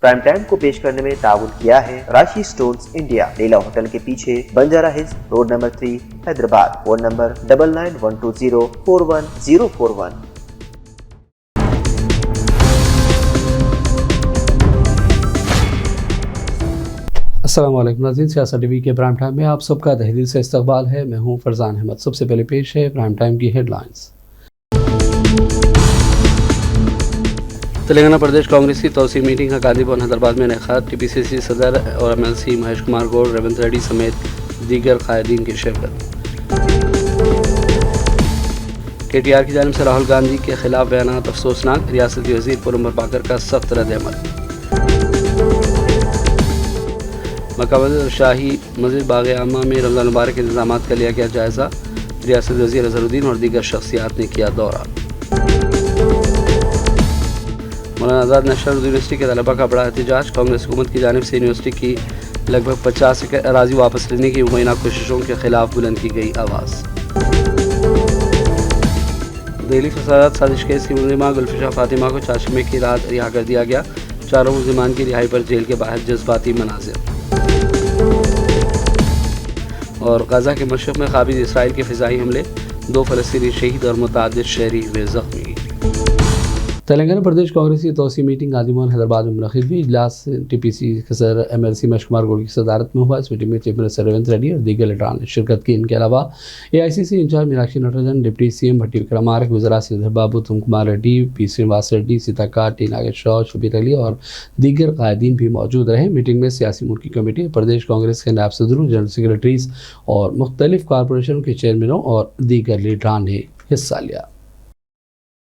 Prime time को पेश करने में ताउन किया है राशि स्टोन्स इंडिया, लीला होटल के पीछे, Banjara hills, road number 3, Hyderabad. Phone number 9912041041। अस्सलाम वालेकुम नाज़रीन, सियासत टीवी के प्राइम टाइम में आप सबका तहे से इस्तकबाल है। मैं हूं फरजान अहमद। सबसे पहले पेश है प्राइम टाइम की हेडलाइंस। तेलंगाना प्रदेश कांग्रेस की तौसी मीटिंग का गांधी भवन हैदराबाद में इनेकाद। टीपीसीसी सदर और MLC महेश कुमार गौड़, रेवंत रेड्डी समेत दीगर कायदीन की शिरकत। KTR की जानिब से राहुल गांधी के खिलाफ बयानात अफसोसनाक, रियासती वजीर पुरंबर बाकर का सख्त रद्द-ए-अमल। मक्का शाही मस्जिद बाग़ आमा में रमज़ान मुबारक के इंतजामात का लिया गया जायज़ा। रियासती वज़ीर अज़हरुद्दीन और दीगर शख्सियात ने किया दौरा। मौलाना आज़ाद नेशनल यूनिवर्सिटी के तलबा का बड़ा एहतजाज। कांग्रेस हुकूमत की जानिब से यूनिवर्सिटी की लगभग 50 एकड़ अराज़ी वापस लेने की मुबैना कोशिशों के खिलाफ बुलंद की गई आवाज़। दिल्ली फसादात साजिश केस की मुलजिमा गुलफिशा फातिमा को चाशमे की रात रिहा कर दिया गया। चारों मुलजिमान की रिहाई पर जेल के बाहर जज्बाती मनाज़िर। और गजा के मशरक़ में काबिज इसराइल के फ़िज़ाई हमले, 2 फ़लस्तीनी शहीद और मुतअद्दिद शहरी हुए ज़ख्मी। तेलंगाना प्रदेश कांग्रेस की तौसी मीटिंग गांधी भवन हैदराबाद में मुनक़िद हुई। इजलास TPC के सदर MLC महेश कुमार गौड़ की सदारत में हुआ। इस मीटिंग में चीफ मिनिस्टर रेवंत रेड्डी और दीगर लीडरान ने शिरकत की। इनके अलावा AICC incharge Meenakshi Natarajan, deputy CM Bhatti Vikramarka, Vajra Sridhar Babu, Uttam Kumar Reddy, P Srinivas Reddy, सीताकार, T Nageshwar, Shabir Ali और दीगर कायदीन भी मौजूद रहे। मीटिंग में सियासी उमूर की कमेटी, प्रदेश कांग्रेस के नायब सदरों, जनरल सेक्रेटरीज और मुख्तलिफ कॉरपोरेशन के चेयरमैनों और दीगर लीडरान ने हिस्सा लिया।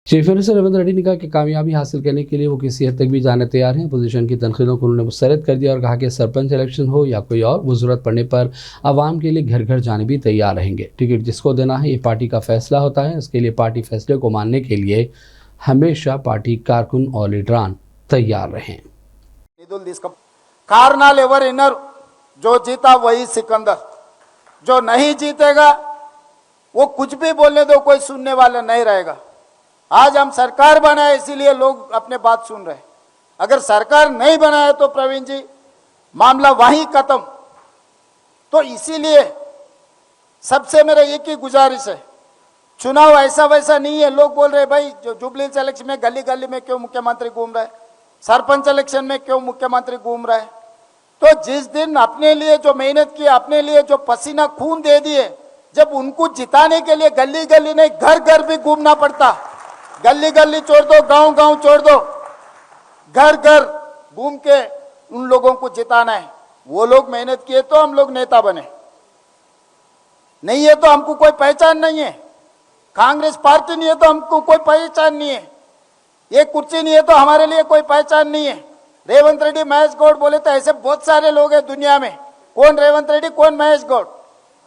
चीफ मिनिस्टर रेवंत रेड्डी ने कहा कि कामयाबी हासिल करने के लिए वो किसी हद तक भी जाने तैयार हैं। अपोजिशन की तनकीदों को उन्होंने मुस्तरद कर दिया और कहा कि सरपंच इलेक्शन हो या कोई और, वो ज़रूरत पड़ने पर आवाम के लिए घर घर जाने भी तैयार रहेंगे। टिकट जिसको देना है ये पार्टी का फैसला होता है। इसके लिए पार्टी फैसले को मानने के लिए हमेशा पार्टी कारकुन और लीडरान तैयार रहें। कारनाल एवर इनर, जो जीता वही सिकंदर, जो नहीं जीतेगा वो कुछ भी बोलने दो, कोई सुनने वाला नहीं रहेगा। आज हम सरकार बनाए इसीलिए लोग अपने बात सुन रहे। अगर सरकार नहीं बनाए तो प्रवीण जी मामला वहीं खत्म। तो इसीलिए सबसे मेरा एक ही गुजारिश है, चुनाव ऐसा वैसा नहीं है। लोग बोल रहे भाई जो जुबली इलेक्शन में गली गली में क्यों मुख्यमंत्री घूम रहा है, सरपंच इलेक्शन में क्यों मुख्यमंत्री घूम रहा है। तो जिस दिन अपने लिए जो मेहनत की, अपने लिए जो पसीना खून दे दिए, जब उनको जिताने के लिए गली गली नहीं घर घर भी घूमना पड़ता। गली गली छोड़ दो, गांव गांव छोड़ दो, घर घर घूम के उन लोगों को जिताना है। वो लोग मेहनत किए तो हम लोग नेता बने, नहीं है तो हमको कोई पहचान नहीं है। कांग्रेस पार्टी नहीं है तो हमको कोई पहचान नहीं है। ये कुर्सी नहीं है तो हमारे लिए कोई पहचान नहीं है। रेवंत रेड्डी, महेश गौड़ बोले तो ऐसे बहुत सारे लोग हैं दुनिया में। कौन रेवंत रेड्डी, कौन महेश गौड़।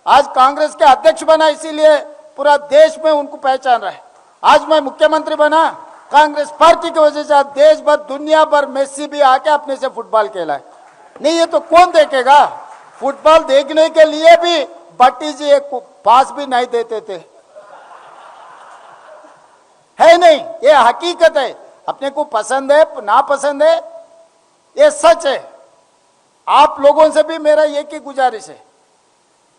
आज कांग्रेस के अध्यक्ष बना इसीलिए पूरा देश में उनको पहचान रहा है। आज मैं मुख्यमंत्री बना कांग्रेस पार्टी की वजह से। आज देश भर दुनिया भर मेसी भी आके अपने से फुटबॉल खेला है। नहीं है तो कौन देखेगा। फुटबॉल देखने के लिए भी भट्टी जी एक पास भी नहीं देते थे, है नहीं। ये हकीकत है। अपने को पसंद है ना पसंद है, ये सच है। आप लोगों से भी मेरा एक ही गुजारिश है,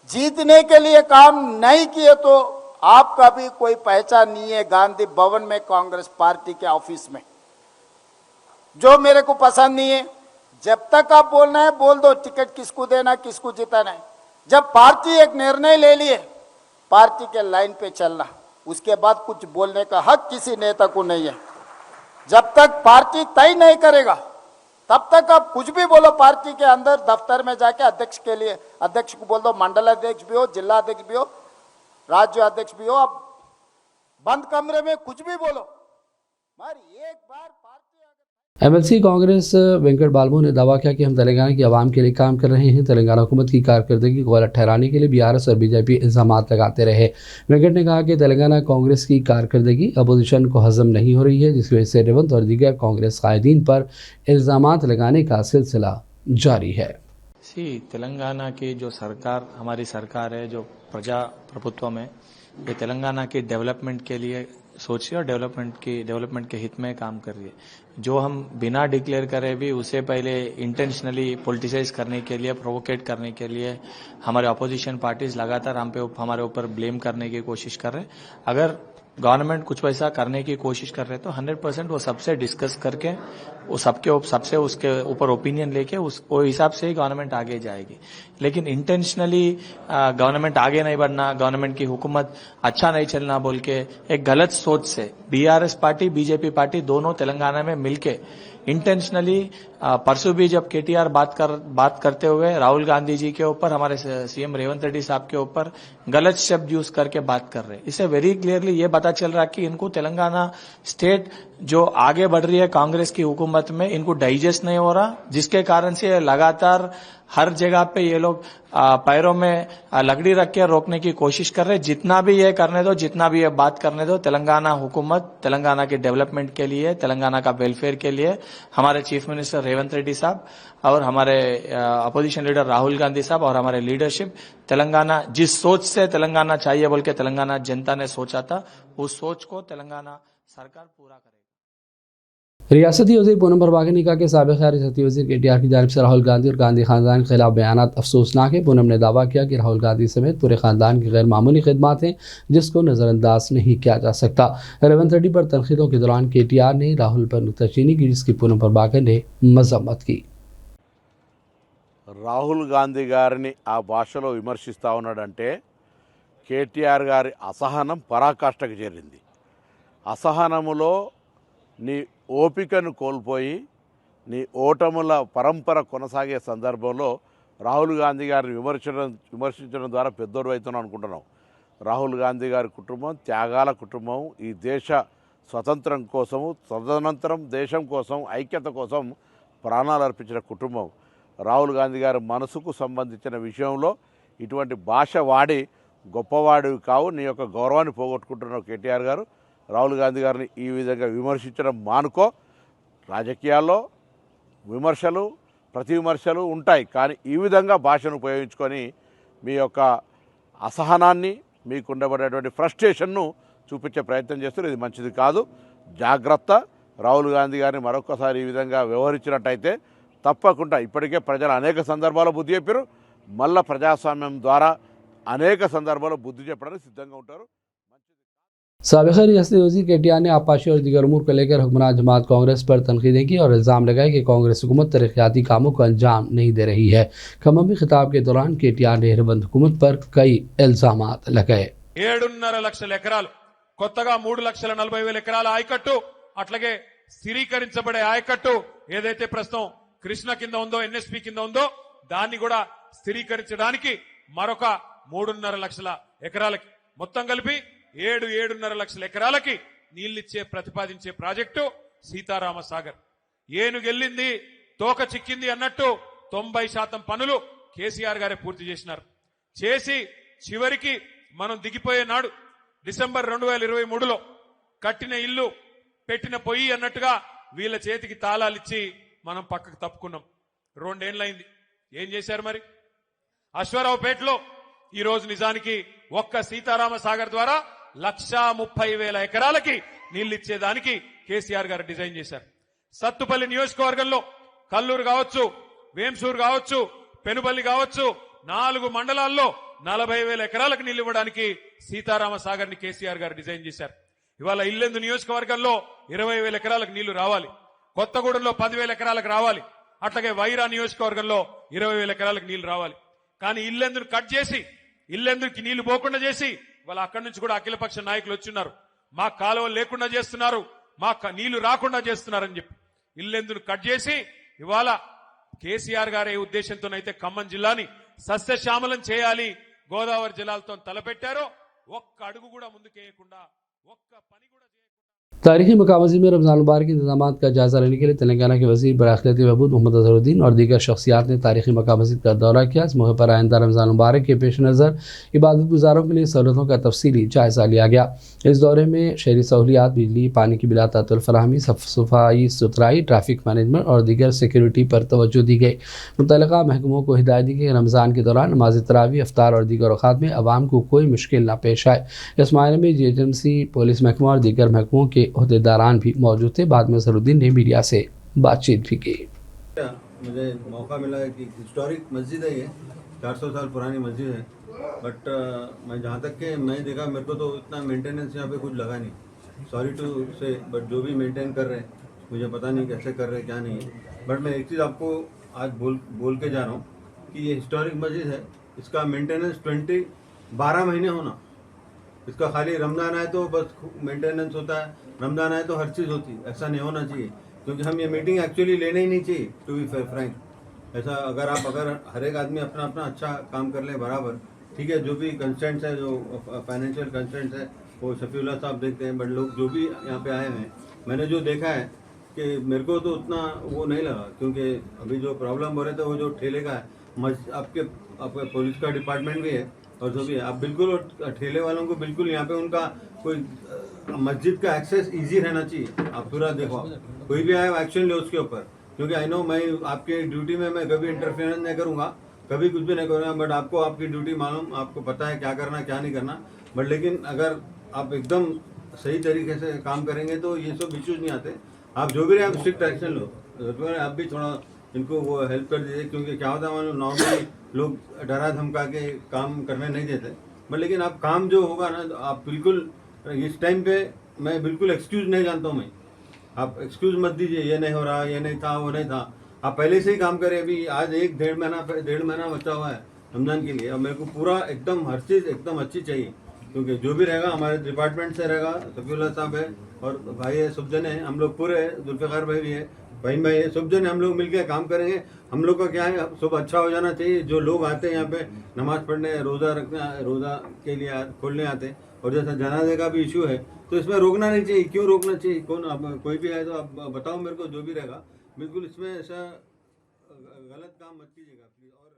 जीतने के लिए काम नहीं किए तो आपका भी कोई पहचान नहीं है। गांधी भवन में कांग्रेस पार्टी के ऑफिस में जो मेरे को पसंद नहीं है, जब तक आप बोलना है बोल दो, टिकट किसको देना किसको जिताना है। जब पार्टी एक निर्णय ले लिए, पार्टी के लाइन पे चलना, उसके बाद कुछ बोलने का हक किसी नेता को नहीं है। जब तक पार्टी तय नहीं करेगा तब तक आप कुछ भी बोलो। पार्टी के अंदर दफ्तर में जाके अध्यक्ष के लिए, अध्यक्ष को बोल दो, मंडल अध्यक्ष भी हो, जिला अध्यक्ष भी हो, राज्य अध्यक्ष भी हो, आप बंद कमरे में कुछ भी बोलो। मगर एक बार पार्टी MLC कांग्रेस वेंकट बालमू ने दावा किया कि हम तेलंगाना की आवाम के लिए काम कर रहे हैं। तेलंगाना हुकूमत की कारकर्दगी को गलत ठहराने के लिए BRS और BJP इल्ज़ाम लगाते रहे। वेंकट ने कहा कि तेलंगाना कांग्रेस की कारकर्दगी अपोजिशन को हजम नहीं हो रही है, जिसकी वजह से रेवंत और दीगर कांग्रेस कायदीन पर इल्ज़ाम लगाने का सिलसिला जारी है। तेलंगाना की जो सरकार, हमारी सरकार है जो प्रजा प्रभुत्व में, ये तेलंगाना के डेवलपमेंट के लिए सोच रही है और डेवलपमेंट के हित में काम कर रही है। जो हम बिना डिक्लेयर करे भी उसे पहले इंटेंशनली पॉलिटिसाइज करने के लिए, प्रोवोकेट करने के लिए हमारे अपोजिशन पार्टीज लगातार हमारे ऊपर ब्लेम करने की कोशिश कर रहे हैं। अगर गवर्नमेंट कुछ वैसा करने की कोशिश कर रहे हैं तो 100% वो सबसे डिस्कस करके वो सबसे उसके ऊपर ओपिनियन लेके वो हिसाब से ही गवर्नमेंट आगे जाएगी। लेकिन इंटेंशनली गवर्नमेंट आगे नहीं बढ़ना, गवर्नमेंट की हुकूमत अच्छा नहीं चलना बोल के एक गलत सोच से बीआरएस पार्टी, बीजेपी पार्टी दोनों तेलंगाना में मिलके इंटेंशनली परसों भी जब केटीआर बात करते हुए राहुल गांधी जी के ऊपर, हमारे सीएम रेवंत रेड्डी साहब के ऊपर गलत शब्द यूज करके बात कर रहे हैं। इससे वेरी क्लियरली ये पता चल रहा है कि इनको तेलंगाना स्टेट जो आगे बढ़ रही है कांग्रेस की हुकूमत में, इनको डाइजेस्ट नहीं हो रहा, जिसके कारण से लगातार हर जगह पे ये लोग पैरों में लकड़ी रख के रोकने की कोशिश कर रहे हैं। जितना भी ये करने दो, जितना भी ये बात करने दो, तेलंगाना हुकूमत तेलंगाना के डेवलपमेंट के लिए, तेलंगाना का वेलफेयर के लिए हमारे चीफ मिनिस्टर रेवंत रेड्डी साहब और हमारे अपोजिशन लीडर राहुल गांधी साहब और हमारे लीडरशिप तेलंगाना जिस सोच से तेलंगाना चाहिए बोल के तेलंगाना जनता ने सोचा था, उस सोच को तेलंगाना सरकार पूरा करेगी। रियासती वज़ीर पूनम परवान ने कहा कि साबिक़ रियासती वज़ीर केटीआर की जानिब से राहुल गांधी और गांधी खानदान के खिलाफ बयानात अफसोसनाक है। पूनम ने दावा किया कि राहुल गांधी समेत पूरे खानदान की गैर मामूली खिदमात हैं जिसको नज़रअंदाज नहीं किया जा सकता। रेवंत रेड्डी पर तनकीदों के दौरान केटीआर ने राहुल पर नुक्ताचीनी की, जिसकी पूनम परवान ने मजम्मत की। రాహుల్ గాంధీ గారిని ఆ భాషలో విమర్శిస్తూ ఉన్నాడంటే కేటీఆర్ గారి అసహనం పరాకాష్ఠకు చేరింది. అసహనములో నీ ఓపికను కోల్పోయి నీ ఓటముల పరంపర కొనసాగే సందర్భంలో రాహుల్ గాంధీ గారిని విమర్శించడం ద్వారా పెద్దోడు అవుతున్నాం అనుకుంటున్నాం. రాహుల్ గాంధీ గారి కుటుంబం త్యాగాల కుటుంబం. ఈ దేశ స్వతంత్రం కోసము, తదనంతరం దేశం కోసం, ఐక్యత కోసం ప్రాణాలు అర్పించిన కుటుంబం. రాహుల్ గాంధీ గారి మనసుకు సంబంధించిన విషయంలో ఇటువంటి భాష వాడి గొప్పవాడివి కావు, నీ యొక్క గౌరవాన్ని పోగొట్టుకుంటున్నావు కేటీఆర్ గారు. రాహుల్ గాంధీ గారిని ఈ విధంగా విమర్శించడం మానుకో. రాజకీయాల్లో విమర్శలు, ప్రతి విమర్శలు ఉంటాయి, కానీ ఈ విధంగా భాషను ఉపయోగించుకొని మీ యొక్క అసహనాన్ని, మీకు ఉండబడేటువంటి ఫ్రస్ట్రేషన్ను చూపించే ప్రయత్నం చేస్తారు. ఇది మంచిది కాదు. జాగ్రత్త. రాహుల్ గాంధీ గారిని మరొకసారి ఈ విధంగా వ్యవహరించినట్టయితే తప్పకుండా, ఇప్పటికే ప్రజలు అనేక సందర్భాల్లో బుద్ధి చెప్పారు, మళ్ళా ప్రజాస్వామ్యం ద్వారా అనేక సందర్భాల్లో బుద్ధి చెప్పడానికి సిద్ధంగా ఉంటారు. साबिक़ रियासती वज़ीर केटीआर ने आबपाशी और दीगर उमूर को लेकर हुक्मरान जमात कांग्रेस पर तनकीदें की और इल्ज़ाम लगाए कि कांग्रेस हुकूमत तरक्याती कामों को अंजाम नहीं दे रही है। खम्मम में खिताब के दौरान केटीआर ने हेरबंद हुकूमत पर कई इल्ज़ामात लगाए. 7.5 లక్షల ఎకరాలు, కొత్తగా 3,40,40,000 ఎకరాల ఆయకట్టు, అట్లాగే స్థిరీకరించబడే ఆయకట్టు ఏదైతే ప్రస్తుతం కృష్ణ కింద ఉందో, ఎన్ఎస్పి కింద ఉందో, దాన్ని కూడా స్థిరీకరించడానికి మరొక 3.5 లక్షల ఎకరాలకి, మొత్తం కలిపి 7.5 లక్షల ఎకరాలకి నీళ్లిచ్చే ప్రతిపాదించే ప్రాజెక్టు సీతారామ సాగర్. ఏనుగెల్లింది తోక చిక్కింది అన్నట్టు 90% పనులు కేసీఆర్ గారే పూర్తి చేసినారు. చేసి చివరికి మనం దిగిపోయే నాడు డిసెంబర్ 2023లో కట్టిన ఇల్లు పెట్టిన పొయ్యి అన్నట్టుగా వీళ్ళ చేతికి తాళాలిచ్చి మనం పక్కకు తప్పుకున్నాం. 2 ఏళ్లైంది. ఏం చేశారు మరి? అశ్వారావుపేటలో ఈ రోజు నిజానికి ఒక్క సీతారామ సాగర్ ద్వారా 1,30,000 ఎకరాలకి నీళ్లిచ్చేదానికి కేసీఆర్ గారు డిజైన్ చేశారు. సత్తుపల్లి నియోజకవర్గంలో కల్లూరు కావచ్చు, వేంసూరు కావచ్చు, పెనుబల్లి కావచ్చు, 4 మండలాల్లో 40,000 ఎకరాలకు నీళ్లు ఇవ్వడానికి సీతారామ సాగర్ ని కేసీఆర్ గారు డిజైన్ చేశారు. ఇవాళ ఇల్లెందు నియోజకవర్గంలో 20,000 ఎకరాలకు నీళ్లు రావాలి, కొత్తగూడెంలో 10,000 ఎకరాలకు రావాలి, అట్లాగే వైరా నియోజకవర్గంలో 20,000 ఎకరాలకు నీళ్లు రావాలి. కానీ ఇల్లెందును కట్ చేసి, ఇల్లెందుకి నీళ్లు పోకుండా చేసి, వాళ్ళ అక్కడి నుంచి కూడా అఖిలపక్ష నాయకులు వచ్చిన్నారు, మా కాలువలు లేకుండా చేస్తున్నారు, మా నీళ్లు రాకుండా చేస్తున్నారని చెప్పి ఇల్లెందును కట్ చేసి ఇవాళ కేసీఆర్ గారే ఉద్దేశంతోనైతే ఖమ్మం జిల్లాని సస్యశ్యామలం చేయాలి, గోదావరి జలాలతో తలపెట్టారో ఒక్క అడుగు కూడా ముందుకేయకుండా, ఒక్క పని కూడా చేయకుండా तारीखी मक्का मस्जिद में रमज़ान मुबारक के इंतजाम का जायजा लेने के लिए तेलंगाना के वज़ीर बराखिलती बहबूद मोहम्मद अजहरुद्दीन और दीगर शख्सियात ने तारीखी मक्का मस्जिद का दौरा किया। इस मौके पर आइंदा रमज़ान मुबारक के पेश नज़र इबादत गुजारों के लिए सहूलतों का तफसीली जायजा लिया गया। इस दौरे में शहरी सहूलियात, बिजली पानी की बिला तातुल फराहमी, सफाई सुथराई, ट्रैफिक मैनेजमेंट और दीगर सिक्योरिटी पर तवज्जो दी गई। मुतल्लिका महकमों को हिदायत दी गई रमज़ान के दौरान नमाज तरावी, अफ्तार और दीगर औकात में आवाम को कोई मुश्किल न पेश आए। इस मायने में जीएचएमसी, पुलिस महकमा और दीगर महकमों के अहदेदारान भी मौजूद थे। बाद में अजहरुद्दीन ने मीडिया से बातचीत भी की। मुझे मौका मिला है कि हिस्टोरिक मस्जिद है, ये 400 साल पुरानी मस्जिद है, बट मैं जहाँ तक के मैं देखा, मेरे को तो इतना मेंटेनेंस यहाँ पे कुछ लगा नहीं। सॉरी टू से, बट जो भी मेंटेन कर रहे हैं मुझे पता नहीं कैसे कर रहे हैं, क्या नहीं है। बट मैं एक चीज़ आपको आज बोल के जा रहा हूँ कि ये हिस्टोरिक मस्जिद है, इसका मेंटेनेंस 12 महीने होना। इसका खाली रमज़ान आए तो बस मेंटेनेंस होता है, रमज़ान आए तो हर चीज़ होती है, ऐसा नहीं होना चाहिए। क्योंकि हम ये मीटिंग एक्चुअली लेने ही नहीं चाहिए, टू बी फ्रैंक। ऐसा अगर हर एक आदमी अपना अपना अच्छा काम कर ले बराबर, ठीक है। जो भी कंस्टेंट्स है, जो फाइनेंशियल कंस्टेंट्स है, वो शफीउल्लाह साहब देखते हैं। बट लोग जो भी यहाँ पे आए हैं, मैंने जो देखा है कि मेरे को तो उतना वो नहीं लगा। क्योंकि अभी जो प्रॉब्लम हो रहे थे वो जो ठेले का है, आपके पुलिस का डिपार्टमेंट भी है और जो भी है, आप बिल्कुल ठेले वालों को बिल्कुल यहाँ पे उनका कोई मस्जिद का एक्सेस इजी रहना चाहिए। आप पूरा देखो, कोई भी आए एक्शन ले उसके ऊपर। क्योंकि आई नो, मैं आपके ड्यूटी में मैं कभी इंटरफेरेंस नहीं करूँगा, कभी कुछ भी नहीं करूँगा। बट आपको आपकी ड्यूटी मालूम, आपको पता है क्या करना क्या नहीं करना। बट लेकिन अगर आप एकदम सही तरीके से काम करेंगे तो ये सब इश्यूज नहीं आते। आप जो भी रहे, आप स्ट्रिक्ट एक्शन लो। आप भी थोड़ा इनको वो हेल्प कर दीजिए। क्योंकि क्या होता है, मालूम नॉर्मली लोग डरा धमका के काम करने नहीं देते। बट लेकिन आप काम जो होगा ना, आप बिल्कुल इस टाइम पे मैं बिल्कुल एक्सक्यूज नहीं जानता हूँ। मैं आप एक्सक्यूज मत दीजिए, ये नहीं हो रहा, ये नहीं था, वो नहीं था। आप पहले से ही काम करें। अभी आज 1-1.5 महीना बचा हुआ है रमजान के लिए, और मेरे को पूरा एकदम हर चीज़ एकदम अच्छी चाहिए। क्योंकि जो भी रहेगा हमारे डिपार्टमेंट से रहेगा, शफीउल्लाह साहब है और भाई है, सब जने हैं, हम लोग पूरे हैं, जुल्फ़िकार भाई भी है, बहन भाई है, सब जने हम लोग मिलकर काम करेंगे। हम लोग का क्या है, सब अच्छा हो जाना चाहिए। जो लोग आते हैं यहाँ पे नमाज पढ़ने, रोज़ा रखने, रोज़ा के लिए खोलने आते, और जैसा जनाजे का भी इशू है तो इसमें रोकना नहीं चाहिए। क्यों रोकना चाहिए? कोई भी है तो आप बताओ मेरे को, जो भी रहेगा। बिल्कुल इसमें ऐसा गलत काम मत कीजिएगा प्लीज़। और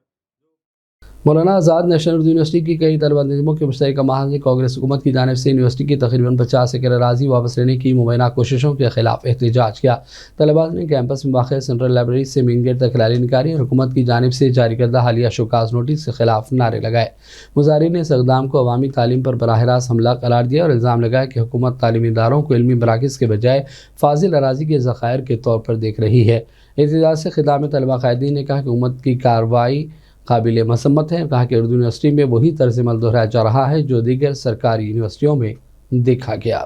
मौलाना आज़ाद नेशनल उर्दू यूनिवर्सिटी की कई तलबा निज़मों के मुश्तरका महाज ने कांग्रेस हुकूमत की जानिब से यूनिवर्सिटी की तकरीबन 50 एकड़ अराज़ी वापस लेने की मुबैना कोशिशों के खिलाफ एहतजाज किया। तलबा ने कैंपस में वाक़ सेंट्रल लाइब्रेरी से मेन गेट तक रैली निकाली और हुकूमत की जानिब से जारी करदा हालिया शोकाज नोटिस के खिलाफ नारे लगाए। मुजाहिरीन ने इस इक़दाम को अवामी तालीम पर बराह रास्त हमला करार दिया और इल्ज़ाम लगाया कि हुकूमत तालीमी इदारों को इल्मी मराकिज़ के बजाय फाजिल अराज़ी के ज़खायर के तौर पर देख रही है। एहतजाज से खिताब में तलबा कायदीन ने कहा कि हुकूमत की कार्रवाई काबिल मसम्मत है। कहा कि उर्दू यूनिवर्सिटी में वही तर्ज अमल दोहराया जा रहा है जो दीगर सरकारी यूनिवर्सिटियों में देखा गया।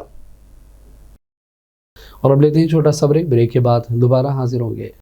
और अब लेते हैं छोटा सा ब्रेक के बाद दोबारा हाजिर होंगे।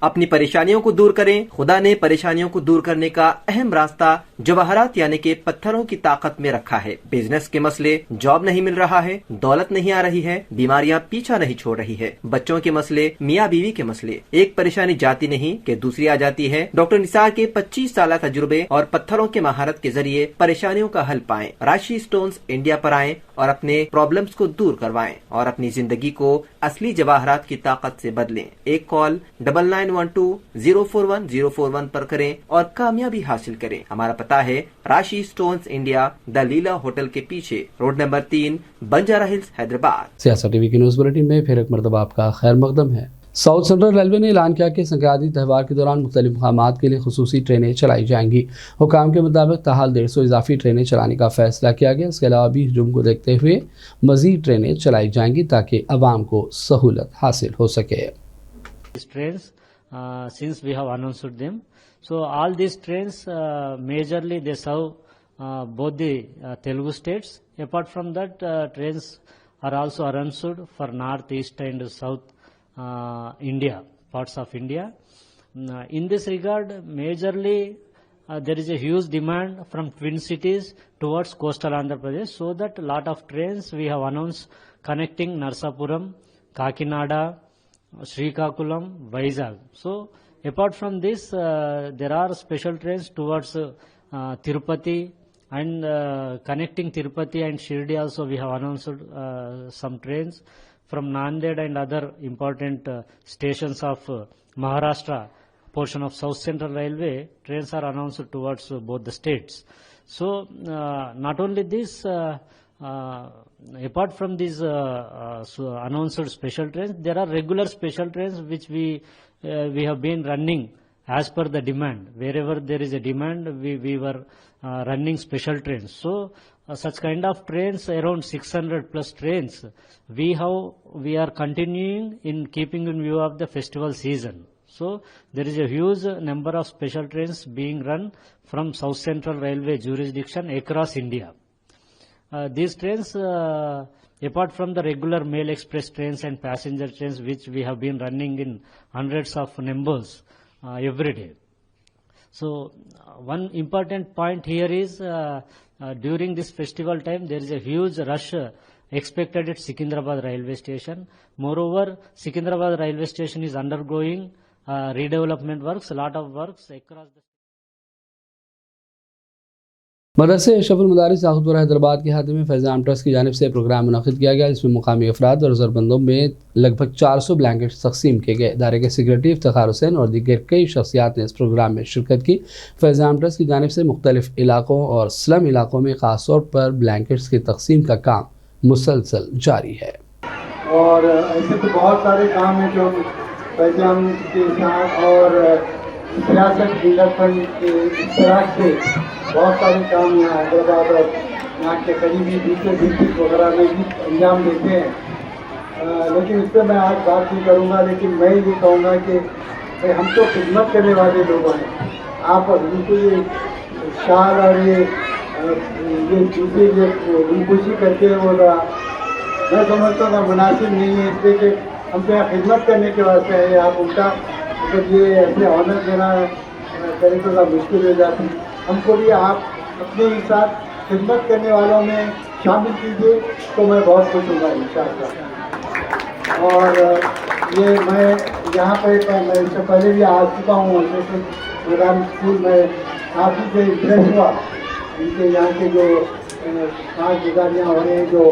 अपनी परेशानियों को दूर करें। खुदा ने परेशानियों को दूर करने का अहम रास्ता जवाहरात यानी कि पत्थरों की ताकत में रखा है। बिजनेस के मसले, जॉब नहीं मिल रहा है, दौलत नहीं आ रही है, बीमारियां पीछा नहीं छोड़ रही है, बच्चों के मसले, मियाँ बीवी के मसले, एक परेशानी जाती नहीं कि दूसरी आ जाती है। डॉक्टर निसार के 25 साल तजुर्बे और पत्थरों के महारत के जरिए परेशानियों का हल पाएं। राशि स्टोन्स इंडिया पर आएं और अपने प्रॉब्लम्स को दूर करवाएं और अपनी जिंदगी को असली जवाहरात की ताकत से बदलें। एक कॉल 9912041041 पर करें और कामयाबी हासिल करें। हमारा पता है राशि stones India, the Leela hotel के पीछे, road number 3, Banjara hills, Hyderabad. सियासत टीवी की न्यूज़ बुलेटिन में फिर एक मरतबा आपका खैर मकदम है। साउथ सेंट्रल रेलवे ने ऐलान किया कि संक्रांति त्यौहार के दौरान मुख्तलिफ मकामात के लिए खुसूसी ट्रेनें चलाई जाएंगी। हुकाम के मुताबिक ताहाल 150 इजाफी ट्रेनें चलाने का फैसला किया गया। इसके अलावा भी हजूम को देखते हुए मजीद ट्रेनें चलाई जाएंगी ताकि आवाम को सहूलत हासिल हो सके। Trains, since we have announced them, so all these trains majorly they serve both the Telugu states. Apart from that, trains are also arranged for north, east and south India, parts of India. In this regard, majorly there is a huge demand from twin cities towards coastal Andhra Pradesh, so that lot of trains we have announced connecting Narsapuram, Kakinada, Srikakulam, Vizag. So apart from this, there are special trains towards Tirupati, and connecting Tirupati and Shirdi also we have announced some trains from Nanded and other important stations of Maharashtra, portion of South Central Railway. Trains are announced towards both the states. So not only this, apart from these announced special trains, there are regular special trains which we have been running as per the demand. Wherever there is a demand, we were running special trains. So such kind of trains, around 600 plus trains, we are continuing in keeping in view of the festival season. So there is a huge number of special trains being run from South Central Railway jurisdiction across India. These trains, apart from the regular mail express trains and passenger trains which we have been running in hundreds of numbers every day. So one important point here is during this festival time there is a huge rush expected at Secunderabad railway station. Moreover, Secunderabad railway station is undergoing redevelopment works, a lot of works across the मदरसे अशरफुल मदारिस आखिर हैदराबाद के हाथ में Faizan trust की जानिब से programme मुनक़िद किया गया, जिसमें मुकामी अफराद और ज़रूरतमंदों में लगभग 400 ब्लैंकेट तकसीम किए गए। इदारे के सेक्रेटरी इफ्तिखार हुसैन और दीगर कई शख्सियात ने इस प्रोग्राम में शिरकत की। फैज़ान ट्रस्ट की जानिब से मुख्तलिफ इलाकों और स्लम इलाकों में ख़ास तौर पर ब्लैंकेट्स की तकसीम का काम मुसलसल जारी है। और ऐसे तो बहुत सारे काम हैं जो फैज़ान के साथ और सियासत फंड के इश्तराक से बहुत सारे काम यहाँ हैदराबाद और यहाँ के करीबी दूसरे डिस्ट्रिक्ट वगैरह में भी अंजाम देते हैं। लेकिन इस पर मैं आज बात नहीं करूँगा, लेकिन मैं ये कहूँगा कि भाई हम तो खिदमत करने वाले लोग हैं। आप बिल्कुल ये शाल और ये दूसरी ये खुशी करके वो मैं समझता हूँ मुनासिब नहीं है, इसलिए कि हम तो यहाँ खिदमत करने के वास्ते हैं। आप उनका मतलब ये ऐसे ऑनर देना करें तो मुश्किल हो जाती है। हमको भी आप अपने ही साथ खिदमत करने वालों में शामिल कीजिए तो मैं बहुत खुश होगा इंशाअल्लाह। और ये मैं यहाँ पर मैं इससे पहले भी आ चुका हूँ मैदान स्कूल में, काफ़ी से इंटरेस्ट हुआ इनके यहाँ के जो गुजारियाँ हो रही हैं, जो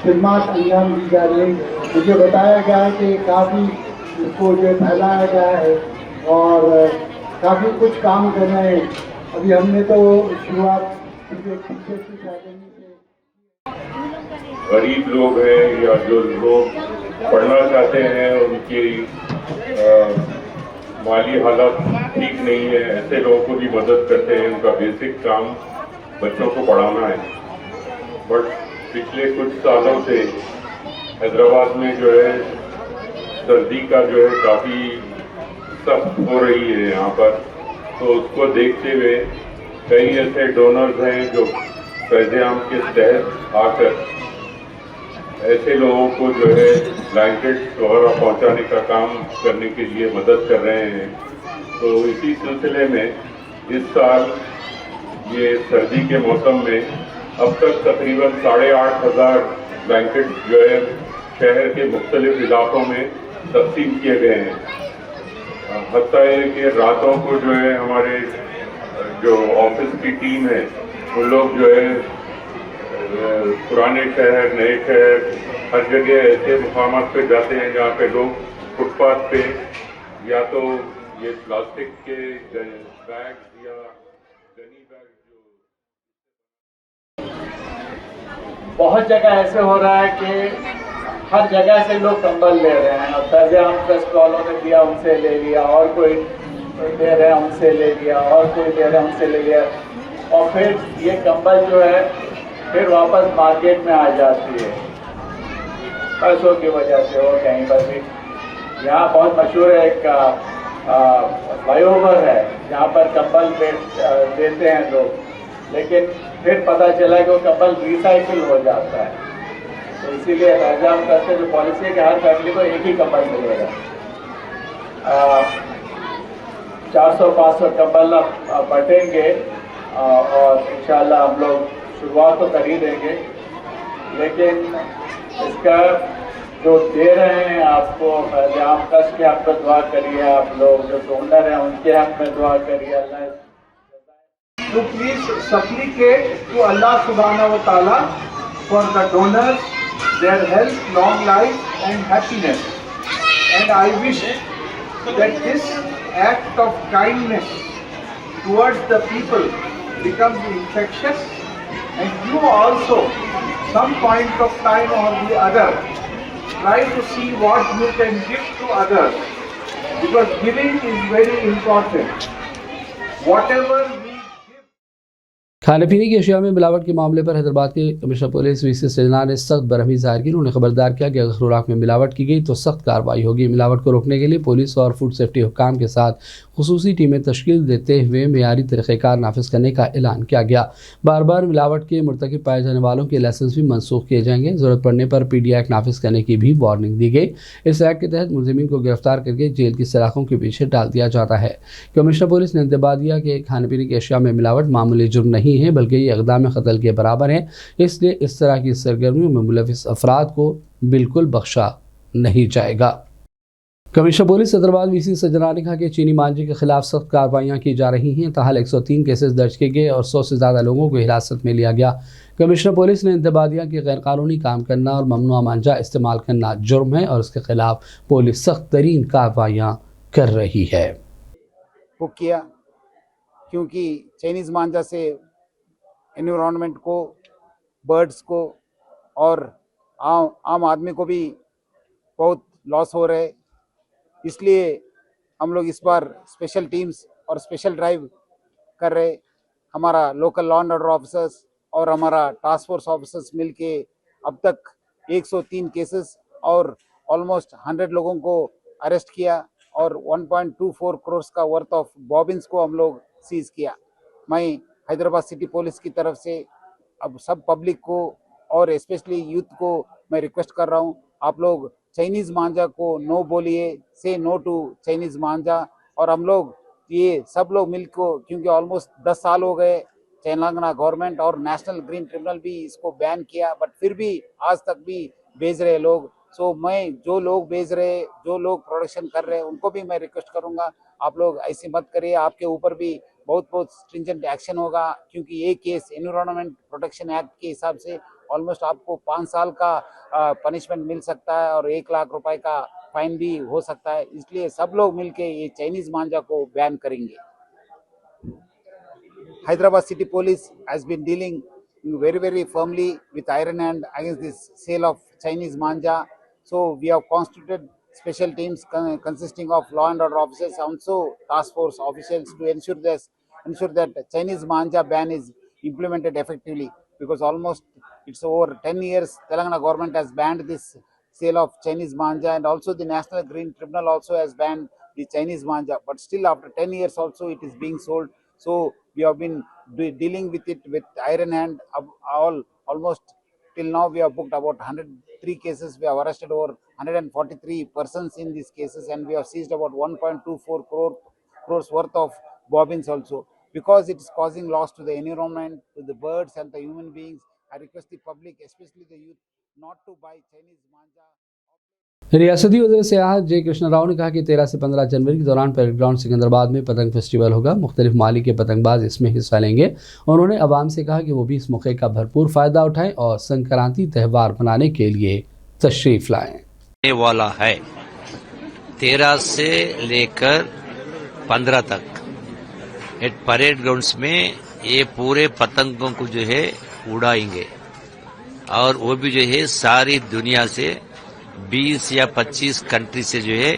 खिदमत अंजाम दी जा रही है। मुझे बताया गया है कि काफ़ी इसको जो फैलाया गया है और काफ़ी कुछ काम कर रहे हैं। अभी हमने तो शुरुआत गरीब लोग हैं या जो लोग पढ़ना चाहते हैं, उनकी माली हालत ठीक नहीं है, ऐसे लोगों को भी मदद करते हैं। उनका बेसिक काम बच्चों को पढ़ाना है। बट पिछले कुछ सालों से हैदराबाद में जो है सर्दी का जो है काफ़ी सख्त हो रही है यहाँ पर, तो उसको देखते हुए कई ऐसे डोनर्स हैं जो फैज़-ए-आम के तहत आकर ऐसे लोगों को जो है ब्लैंकेट्स वगैरह पहुँचाने का काम करने के लिए मदद कर रहे हैं। तो इसी सिलसिले में इस साल ये सर्दी के मौसम में अब तक तकरीबन 8,500 ब्लैंकेट जो है शहर के मुख्तलिफ इलाकों में तकसीम किए गए हैं। हत्ता है कि रातों को जो है हमारे जो ऑफिस की टीम है वो लोग जो है पुराने शहर, नए शहर, हर जगह ऐसे मुकामात पे जाते हैं जहाँ पे लोग फुटपाथ पे या तो ये प्लास्टिक के बैग या गनी बैग बहुत जगह ऐसे हो रहा है कि हर जगह से लोग कंबल ले रहे हैं। फैज़-ए-आम ट्रस्ट वालों ने दिया, उनसे ले लिया, और कोई दे रहे हैं उनसे ले लिया, और कोई दे रहे हैं उनसे ले लिया, और फिर ये कंबल जो है फिर वापस मार्केट में आ जाती है पैसों की वजह से और कहीं पर भी। यहाँ बहुत मशहूर है, एक फ्लाईओवर है जहाँ पर कंबल देते हैं लोग, लेकिन फिर पता चला कि वो कंबल रिसाइकिल हो जाता है। तो इसीलिए फैज़-ए-आम ट्रस्ट जो पॉलिसी है कि हर फैमिली को एक ही कंबल मिलेगा। 400-500 कंबल बटेंगे और इंशाल्लाह हम लोग शुरुआत तो कर ही देंगे, लेकिन इसका जो दे रहे हैं आपको फैज़-ए-आम ट्रस्ट के हक में दुआ करिए। आप लोग जो डोनर हैं उनके हक में दुआ करिए। अल्लाह to please supplicate to Allah subhanahu wa ta'ala for the donors, their health, long life and happiness. And I wish that this act of kindness towards the people becomes infectious, and you also, some point of time or the other, try to see what you can give to others, because giving is very important. Whatever we खाने पीने की अशिया में मिलावट के मामले पर हैदराबाद के कमिश्नर पुलिस वीसी सजना ने सख्त बरहमी जाहिर की। उन्होंने खबरदार किया कि अगर खुराक में मिलावट की गई तो सख्त कार्रवाई होगी। मिलावट को रोकने के लिए पुलिस और फूड सेफ्टी हुक्काम के साथ खुसूसी टीमें तश्कील देते हुए मेयारी तरीक़ेकार नाफिज करने का ऐलान किया गया। बार बार मिलावट के मुर्तकिब पाए जाने वालों के लाइसेंस भी मनसूख किए जाएंगे। ज़रूरत पड़ने पर PD एक्ट नाफिज करने की भी वार्निंग दी गई। इस एक्ट के तहत मुलजिमीन को गिरफ्तार करके जेल की सलाखों के पीछे डाल दिया जाता है। कमिश्नर पुलिस ने इंतबा दिया कि खाने पीने की अशिया में मिलावट मामूली जुर्म नहीं है, बल्कि ये इक़दाम क़त्ल के बराबर है। इसलिए इस तरह की सरगर्मियों में मुलविस अफराद को बिल्कुल बख्शा नहीं जाएगा। कमिश्नर पुलिस हैदराबाद वीसी सजना ने कहा कि चीनी मांझे के खिलाफ सख्त कार्रवाइयाँ की जा रही हैं। ताहाल 103 केसेस दर्ज किए गए और 100 से ज़्यादा लोगों को हिरासत में लिया गया। कमिश्नर पुलिस ने इंतबा दिया कि गैरकानूनी काम करना और ममनुआ मांझा इस्तेमाल करना जुर्म है और इसके खिलाफ पुलिस सख्त तरीन कार्रवाइयाँ कर रही है। बुक किया क्योंकि चाइनीज़ मांझा से एनवायरनमेंट को, बर्ड्स को और आम आदमी को भी बहुत लॉस हो रहे। इसलिए हम लोग इस बार स्पेशल टीम्स और स्पेशल ड्राइव कर रहे। हमारा local law and order officers और हमारा टास्क फोर्स ऑफिसर्स मिलके अब तक 103 केसेस और ऑलमोस्ट 100 लोगों को अरेस्ट किया और 1.24 करोड़ का वर्थ ऑफ बॉबिन्स को हम लोग सीज किया। मैं हैदराबाद सिटी पुलिस की तरफ से अब सब पब्लिक को और स्पेशली यूथ को मैं रिक्वेस्ट कर रहा हूँ, आप लोग चाइनीज़ मांझा को नो बोलिए, से नो टू चाइनीज़ मांझा। और हम लोग ये सब लोग मिलकर, क्योंकि ऑलमोस्ट 10 साल हो गए, तेलंगाना गवर्नमेंट और नेशनल ग्रीन ट्रिब्यूनल भी इसको बैन किया, बट फिर भी आज तक भी बेच रहे लोग। सो मैं जो लोग बेच रहे, जो लोग प्रोडक्शन कर रहे हैं, उनको भी मैं रिक्वेस्ट करूंगा, आप लोग ऐसी मत करिए। आपके ऊपर भी बहुत स्ट्रिंजेंट एक्शन होगा, क्योंकि ये केस एनवायरनमेंट प्रोटेक्शन एक्ट के हिसाब से ऑलमोस्ट आपको 5 साल का पनिशमेंट मिल सकता है और 1 लाख रुपए का फाइन भी हो सकता है। इसलिए सब लोग मिलके ये चाइनीज मांझा को बैन करेंगे। Hyderabad City Police has been dealing very firmly with iron hand against this sale of Chinese manja. So we have constituted special teams consisting of law and order officers, also task force officials, to ensure that Chinese manja ban is implemented effectively, because almost it's over 10 years Telangana government has banned this sale of Chinese manja, and also the National Green Tribunal also has banned the Chinese manja, but still after 10 years also it is being sold. So we have been dealing with it with iron hand. Almost till now we have booked about 103 cases. We have arrested over 143 persons in these cases, and we have seized about 1.24 crores worth of bobbins also. Because it is causing loss to the environment, to the birds and the human beings, I request the public, especially the youth, not to buy Chinese manja. रियासती वज़ीर सियाहत जे कृष्ण राव ने कहा कि 13 से 15 जनवरी के दौरान parade ground Secunderabad में पतंग फेस्टिवल होगा। मुख्तलिफ माली के पतंगबाज इसमें हिस्सा लेंगे। उन्होंने अवाम से कहा कि वो भी इस मौके का भरपूर फ़ायदा उठाएं और संक्रांति त्यौहार मनाने के लिए तशरीफ़ लाएं। वाला है 13 से लेकर 15 तक परेड ग्राउंड्स में ये पूरे पतंगों को जो है उड़ाएंगे, और वो भी जो है सारी दुनिया से 20 या 25 कंट्री से जो है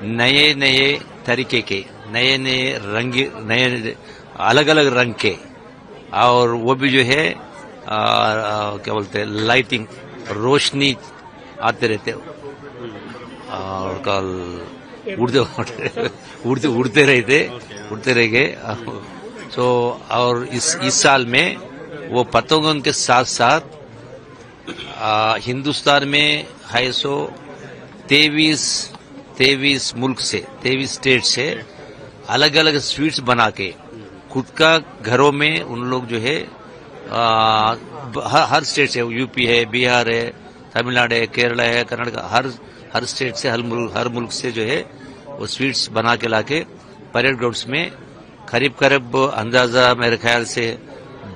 नए नए तरीके के नए रंग, नए अलग अलग रंग के, और वो भी जो है क्या बोलते हैं, लाइटिंग, रोशनी आते रहते और कल उड़ते रहेंगे। तो और इस साल में वो पतंगों के साथ साथ हिंदुस्तान में है सो 23 मुल्क से 23 स्टेट से अलग अलग स्वीट्स बना के खुद का घरों में उन लोग जो है हर स्टेट से, यूपी है, बिहार है, तमिलनाडु है, केरला है, कर्नाटक, हर स्टेट से हर मुल्क से जो है वो स्वीट्स बना के लाके परेड ग्राउंड्स में करीब करीब अंदाजा मेरे ख्याल से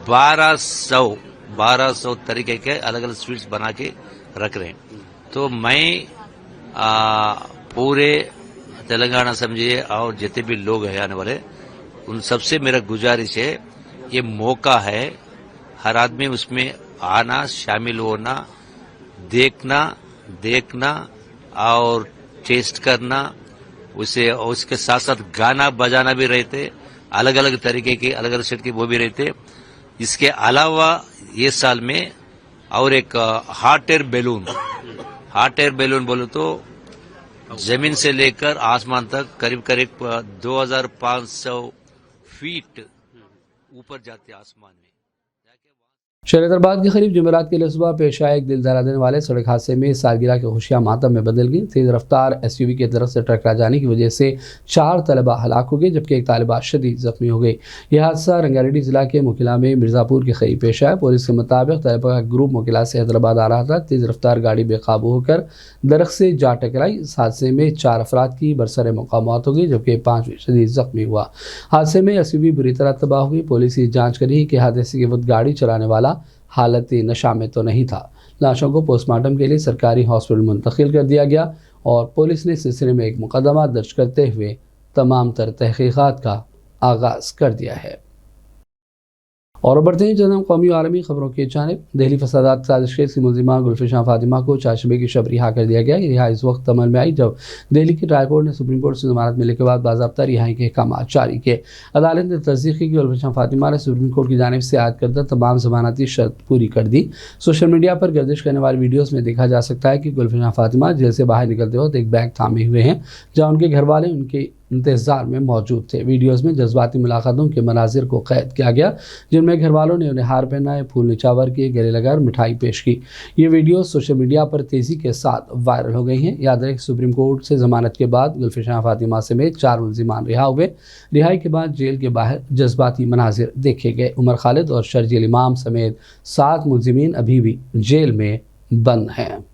1200 तरीके के अलग अलग स्वीट्स बना के रख रहे हैं। तो मैं पूरे तेलंगाना समझिए और जितने भी लोग हैं आने वाले, उन सबसे मेरा गुजारिश है, ये मौका है, हर आदमी उसमें आना, शामिल होना, देखना और टेस्ट करना, उसे उसके साथ साथ गाना बजाना भी रहते, अलग अलग तरीके के अलग अलग सेट के वो भी रहते। इसके अलावा ये साल में और एक हॉट एयर बैलून बोलो तो जमीन से लेकर आसमान तक करीब करीब 2500 फीट ऊपर जाते आसमान में। शहर हैदराबाद के करीब जुमेरात के लिए सुबह पेश आए एक दिल दहला देने वाले सड़क हादसे में सालगिरह की खुशियां मातम में बदल गई। तेज रफ्तार एसयूवी के तरफ से टकरा जाने की वजह से 4 तलबा हलाक हो गए, जबकि एक तालिबा शदीद जख्मी हो गई। यह हादसा रंगारेड्डी जिला के मुखिला में मिर्जापुर के करीब पेश आया। पुलिस के मुताबिक तलबा का ग्रुप मुखिला से हैदराबाद आ रहा था। तेज रफ्तार गाड़ी बेकाबू होकर दरख्त से जा टकराई। इस हादसे में 4 अफराद की बरसर मौका मौत हो गई, जबकि 5 शदीद जख्मी हुआ। हादसे में एसयूवी बुरी तरह तबाह हुई। पुलिस ये जाँच करी कि हादसे के वक्त गाड़ी चलाने वाला हालत नशा में तो नहीं था। लाशों को पोस्टमार्टम के लिए सरकारी हॉस्पिटल मुंतकिल कर दिया गया और पुलिस ने इस सिलसिले में एक मुकदमा दर्ज करते हुए तमाम तर तहकीकात का आगाज कर दिया है। और बढ़ते हैं चंद कौमी और आलमी खबरों की जानिब। दिल्ली फसादात साजिश केस की मुलजिमा गुलफिशां फातिमा को 4 शबे की शब रिहा कर दिया गया। ये रिहाई इस वक्त अमल में आई जब दिल्ली की ट्राई कोर्ट ने सुप्रीम कोर्ट से जमानत मिलने के बाद बाज़ाब्ता रिहाई के अहकाम जारी किए। अदालत ने तस्दीक की कि गुलफिशां फातिमा ने सुप्रीम कोर्ट की जानिब से आयद करदा तमाम जमानती शर्त पूरी कर दी। सोशल मीडिया पर गर्दिश करने वाली वीडियोज़ में देखा जा सकता है कि गुलफिशां फातिमा जेल से बाहर निकलते वक्त एक बैग थामे हुए हैं, जहाँ उनके घर वाले उनके इंतजार में मौजूद थे। वीडियोस में जज्बाती मुलाकातों के मनाजिर को कैद किया गया, जिनमें घर वालों ने उन्हें हार पहनाए, फूल निछावर किए, गले लगाकर मिठाई पेश की। ये वीडियो सोशल मीडिया पर तेजी के साथ वायरल हो गई हैं। याद रहे कि सुप्रीम कोर्ट से जमानत के बाद गुलफिशां फातिमा समेत 4 मुलजिमान रिहा हुए। रिहाई के बाद जेल के बाहर जज्बाती मनाजिर देखे गए। उमर खालिद और शर्जील इमाम समेत 7 मुलजिमीन अभी भी जेल में बंद हैं।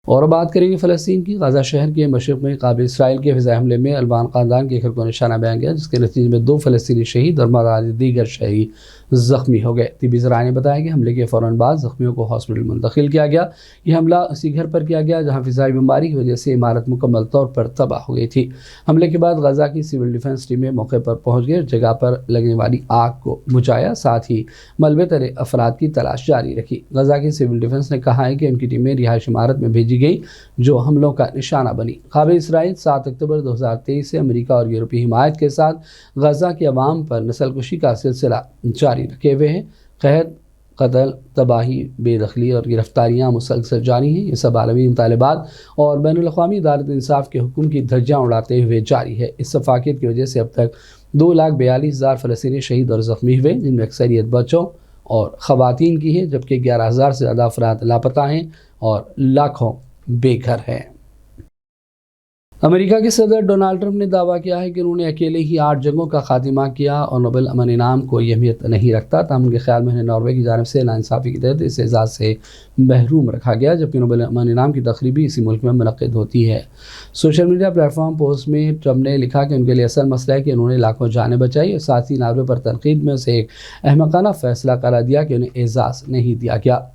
और बात करेंगे फ़लस्तीन की। गाज़ा शहर के मशरक़ में काबिल इसराइल के फ़िज़ाई हमले में अल्बान ख़ानदान के घर को निशाना बनाया गया, जिसके नतीजे में 2 फ़लस्तीनी शहीद और मज़ीद दीगर शहरी ज़ख्मी हो गए। तिबी ज़राए ने बताया कि हमले के फ़ौरन बाद ज़ख्मियों को हॉस्पिटल मुंतकिल किया गया। यह हमला उसी घर पर किया गया जहाँ फ़िज़ाई बीमारी की वजह से इमारत मुकम्मल तौर पर तबाह हो गई थी। हमले के बाद गाज़ा की सिविल डिफेंस टीमें मौके पर पहुँच गए, जगह पर लगने वाली आग को बुझाया, साथ ही मलबे तले अफराद की तलाश जारी रखी। गाज़ा की सिविल डिफेंस ने कहा है कि उनकी टीमें रिहाइश इमारत में भेजी गई जो हमलों का निशाना बनी। काबिल इसराइल 7 अक्टूबर 2023 से अमेरिका और यूरोपीय हिमायत के साथ गाज़ा के अवाम पर नस्लकुशी का सिलसिला जारी रखे हुए हैं। कहर, कत्ल, तबाही, बेदखली और गिरफ्तारियाँ मुसलसल जारी हैं। ये सब आलमी मुतालबात और बैनुल-अक़वामी अदालत इंसाफ के हुक्म की धज्जियाँ उड़ाते हुए जारी है। इस सफाकियत की वजह से अब तक 2,42,000 फ़लस्तीनी शहीद और ज़ख्मी हुए, जिनमें अक्सरियत बच्चों और ख़वातीन की है, जबकि 11,000 से ज़्यादा अफराद लापता हैं और लाखों बेघर हैं। अमेरिका के सदर डोनाल्ड ट्रंप ने दावा किया है कि उन्होंने अकेले ही 8 जंगों का खात्मा किया और नोबेल अमन इनाम कोई अहमियत नहीं रखता। तब उनके ख्याल में उन्हें नॉर्वे की जानिब से नाइंसाफ़ी के तहत इस एजाज़ से महरूम रखा गया, जबकि नोबेल अमन इनाम की तकरीबी इसी मुल्क में मुनक़्क़िद होती है। सोशल मीडिया प्लेटफॉर्म पोस्ट में ट्रंप ने लिखा कि उनके लिए असल मसला है कि उन्होंने लाखों जानें बचाई और साथ ही नॉर्वे पर तनकीद में उसे एक अहमकाना फैसला करार दिया कि उन्हें एजाज़ नहीं दिया गया।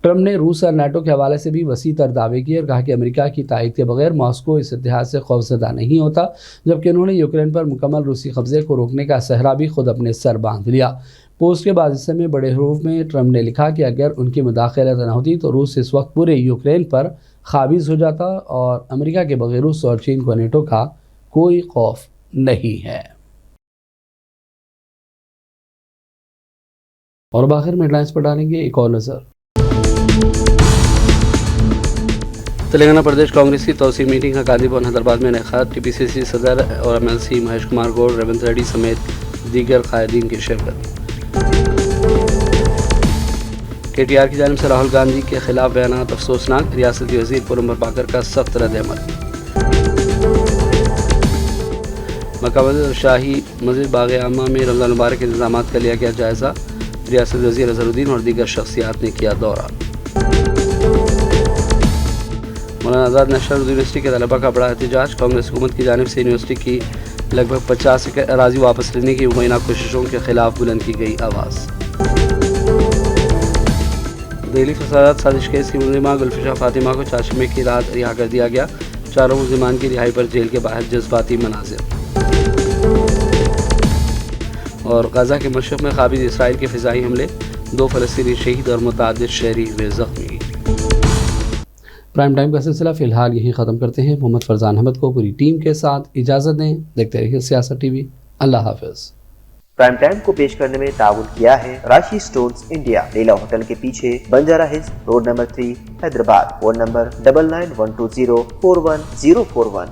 ट्रंप ने रूस और नाटो के हवाले से भी वसी तर दावे किए और कहा कि अमेरिका की तायद के बगैर मॉस्को इस इत्तेहाद से खौफज़दा नहीं होता, जबकि उन्होंने यूक्रेन पर मुकम्मल रूसी कब्जे को रोकने का सहरा भी खुद अपने सर बांध लिया। पोस्ट के बाद हिस्से में बड़े हरूफ में ट्रंप ने लिखा कि अगर उनकी मुदाखलत न होती तो रूस इस वक्त पूरे यूक्रेन पर काबिज हो जाता और अमेरिका के बगैर रूस और चीन को नाटो का कोई खौफ नहीं है। और आखिर में हेडलाइंस पर डालेंगे एक और नज़र। तेलंगाना प्रदेश कांग्रेस की तौसीर मीटिंग का गांधी भवन हैदराबाद में इनेकाद। टीपीसीसी सदर और एमएलसी महेश कुमार गौड़, रेवंत रेड्डी समेत दीगर कायदीन की शिरकत। केटीआर की जानिब से राहुल गांधी के खिलाफ बयानात अफसोसनाक, रियासती वजीर पुरंबर पाकर का सख्त रद्द-ए-अमल। मक्का मस्जिद और शाही मस्जिद बाग़ आमा में रमज़ान मुबारक के इंतजाम का लिया गया जायज़ा। रियासती वज़ीर अज़हरुद्दीन और दीगर शख्सियात ने किया दौरा। मौलाना आज़ाद नेशनल यूनिवर्सिटी के तलबा का बड़ा एहतजाज। कांग्रेस हुकूमत की जानिब से यूनिवर्सिटी की लगभग 50 एकड़ अराजी वापस लेने की मुबैना कोशिशों के खिलाफ बुलंद की गई आवाज़। दिल्ली फसादात साजिश केस की मुलजिमा गुलफिशा फातिमा को चाशमे की रात रिहा कर दिया गया। चारों मुलजिमान की रिहाई पर जेल के बाहर जज्बाती मनाजिर। और गाजा के मशरक़ में काबिज इसराइल के फ़िज़ाई हमले, 2 फ़लस्तीनी शहीद और मुतअद्दिद शहरी हुए ज़ख्मी। प्राइम टाइम का सिलसिला फ़िलहाल यहीं ख़त्म करते हैं। मोहम्मद फरजान अहमद को पूरी टीम के साथ इजाज़त दें। देखते रहिए सियासत टीवी। अल्लाह हाफ़िज़। प्राइम टाइम को पेश करने में ताउन किया है राशि स्टोन्स इंडिया, लीला होटल के पीछे, Banjara hills road number 3, Hyderabad. Phone number 9912041041।